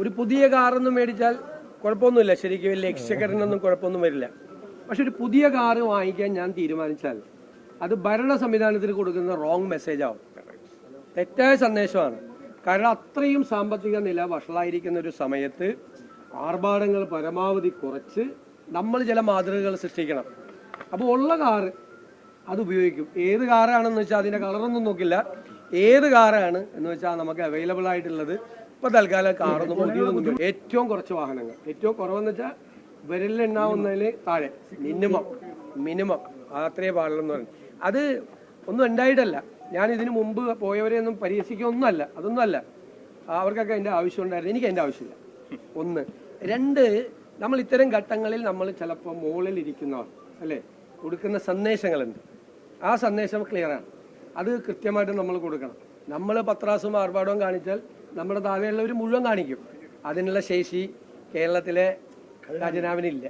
ഒരു പുതിയ കാറൊന്നും മേടിച്ചാൽ കുഴപ്പമൊന്നുമില്ല, ശരിക്കും വലിയ എക്സ്ചക്കറിനൊന്നും കുഴപ്പമൊന്നും വരില്ല. പക്ഷെ ഒരു പുതിയ കാറ് വാങ്ങിക്കാൻ ഞാൻ തീരുമാനിച്ചാൽ അത് ഭരണ സംവിധാനത്തിന് കൊടുക്കുന്ന റോങ് മെസ്സേജ് ആവും, തെറ്റായ സന്ദേശമാണ്. കാരണം അത്രയും സാമ്പത്തിക നില വഷളായിരിക്കുന്ന ഒരു സമയത്ത് ആർഭാടങ്ങൾ പരമാവധി കുറച്ച് നമ്മൾ ചില മാതൃകകൾ സൃഷ്ടിക്കണം. അപ്പോൾ ഉള്ള കാറ് അത് ഉപയോഗിക്കും. ഏത് കാറാണെന്ന് വെച്ചാൽ അതിൻ്റെ കളറൊന്നും നോക്കില്ല, ഏത് കാറാണ് എന്ന് വെച്ചാൽ നമുക്ക് അവൈലബിൾ ആയിട്ടുള്ളത്. ഇപ്പോൾ തൽക്കാലം കാറൊന്നും പുതിയതൊന്നും. ഏറ്റവും കുറച്ച് വാഹനങ്ങൾ, ഏറ്റവും കുറവെന്ന് വെച്ചാൽ വിരലിലെണ്ണാവുന്നതിൽ താഴെ മിനിമം അത്രേ പാടുള്ളൂ. അത് ഒന്നും ഉണ്ടായിട്ടല്ല, ഞാൻ ഇതിനു മുമ്പ് പോയവരെ ഒന്നും പരിഹസിക്കൊന്നുമല്ല, അതൊന്നുമല്ല. അവർക്കൊക്കെ അതിൻ്റെ ആവശ്യമുണ്ടായിരുന്നു, എനിക്ക് അതിൻ്റെ ആവശ്യമില്ല. ഒന്ന്. രണ്ട്, നമ്മൾ ഇത്തരം ഘട്ടങ്ങളിൽ നമ്മൾ ചിലപ്പോൾ മുകളിൽ ഇരിക്കുന്നവർ അല്ലേ കൊടുക്കുന്ന സന്ദേശങ്ങളുണ്ട്. ആ സന്ദേശം ക്ലിയറാണ്, അത് കൃത്യമായിട്ട് നമ്മൾ കൊടുക്കണം. നമ്മൾ പത്രാസും ആർഭാടവും കാണിച്ചാൽ നമ്മുടെ താഴെയുള്ളവർ മുഴുവൻ കാണിക്കും. അതിനുള്ള ശേഷി കേരളത്തിലെ ഖജനാവിനില്ല.